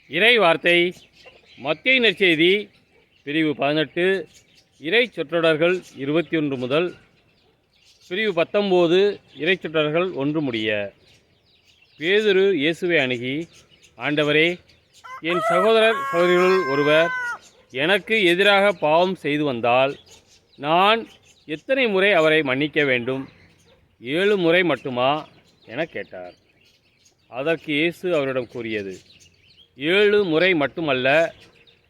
இறை வார்த்தை மத்தேயு நற்செய்தி பிரிவு 18 இறை சொற்றொடர்கள் 21 முதல் பிரிவு 19 இறை சொற்றொடர்கள் 1 முடிய. பேதுரு இயேசுவை அணுகி, ஆண்டவரே, என் சகோதரர் சகோதரிகளுள் ஒருவர் எனக்கு எதிராக பாவம் செய்து வந்தால் நான் எத்தனை முறை அவரை மன்னிக்க வேண்டும்? 7 முறை மட்டுமா என கேட்டார். அதற்கு இயேசு அவரிடம் கூறியது, 7 முறை மட்டுமல்ல,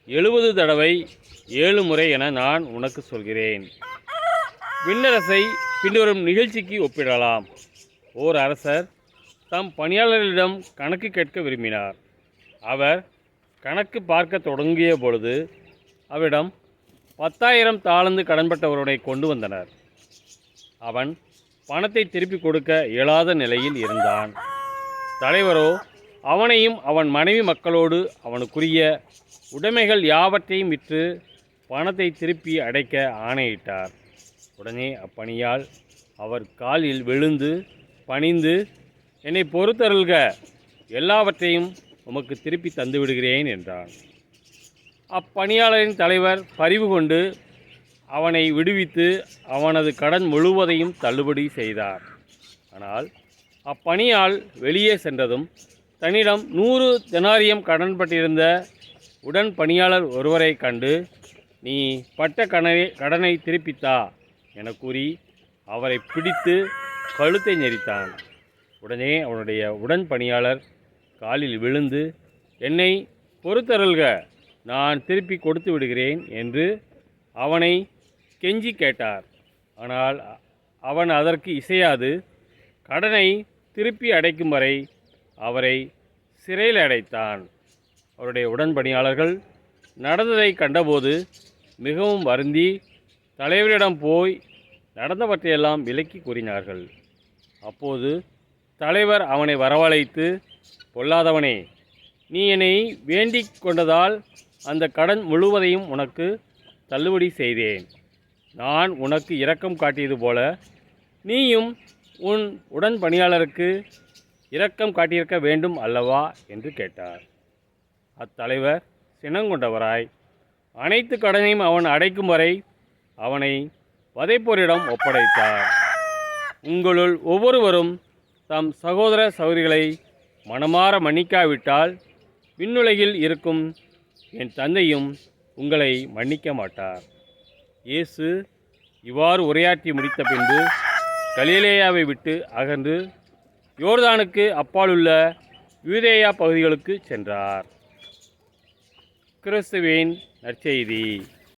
70 தடவை 7 முறை என நான் உனக்கு சொல்கிறேன். விண்ணரசை பின்வரும் நிகழ்ச்சிக்கு ஒப்பிடலாம். ஓர் அரசர் தம் பணியாளர்களிடம் கணக்கு கேட்க விரும்பினார். அவர் கணக்கு பார்க்க தொடங்கிய பொழுது அவரிடம் 10,000 தாலந்து கடன்பட்டவருடைய கொண்டு வந்தனர். அவன் பணத்தை திருப்பி கொடுக்க இயலாத நிலையில் இருந்தான். தலைவரோ அவனையும் அவன் மனைவி மக்களோடு அவனுக்குரிய உடைமைகள் யாவற்றையும் விற்று பணத்தை திருப்பி அடைக்க ஆணையிட்டார். உடனே அப்பணியால் அவர் காலில் விழுந்து பணிந்து, என்னை பொறுத்தருள்க, எல்லாவற்றையும் உமக்கு திருப்பி தந்துவிடுகிறேன் என்றான். அப்பணியாளரின் தலைவர் பரிவு கொண்டு அவனை விடுவித்து அவனது கடன் முழுவதையும் தள்ளுபடி செய்தார். ஆனால் அப்பணியால் வெளியே சென்றதும் தன்னிடம் 100 தெனாரியம் கடன்பட்டிருந்த உடன் பணியாளர் ஒருவரை கண்டு, நீ பட்ட கடனை திருப்பித்தா என கூறி அவரை பிடித்து கழுத்தை நெரித்தான். உடனே அவனுடைய உடன் பணியாளர் காலில் விழுந்து, என்னை பொறுத்தருள்க, நான் திருப்பி கொடுத்து விடுகிறேன் என்று அவனை கெஞ்சி கேட்டார். ஆனால் அவன் அதற்கு இசையாது கடனை திருப்பி அடைக்கும் வரை அவரை சிறையில் அடைத்தான். அவருடைய உடன்பணியாளர்கள் நடந்ததை கண்டபோது மிகவும் வருந்தி தலைவரிடம் போய் நடந்தவற்றையெல்லாம் விளக்கி கூறினார்கள். அப்போது தலைவர் அவனை வரவழைத்து, பொல்லாதவனே, நீ என்னை வேண்டிக் கொண்டதால் அந்த கடன் முழுவதையும் உனக்கு தள்ளுபடி செய்தேன். நான் உனக்கு இரக்கம் காட்டியது போல நீயும் உன் உடன் பணியாளருக்கு இரக்கம் காட்டியிருக்க வேண்டும் அல்லவா என்று கேட்டார். அத்தலைவர் சினங்கொண்டவராய் அனைத்து கடனையும் அவன் அடைக்கும் வரை அவனை வதைப்போரிடம் ஒப்படைத்தார். உங்களுள் ஒவ்வொருவரும் தம் சகோதர சகோதரிகளை மனமாற மன்னிக்காவிட்டால் விண்ணுலகில் இருக்கும் என் தந்தையும் உங்களை மன்னிக்க மாட்டார். இயேசு இவ்வாறு உரையாற்றி முடித்த பின்பு கலிலேயாவை விட்டு அகன்று யோர்தானுக்கு அப்பாலுள்ள யூதேயா பகுதிகளுக்கு சென்றார். கிறிஸ்துவின் நற்செய்தி.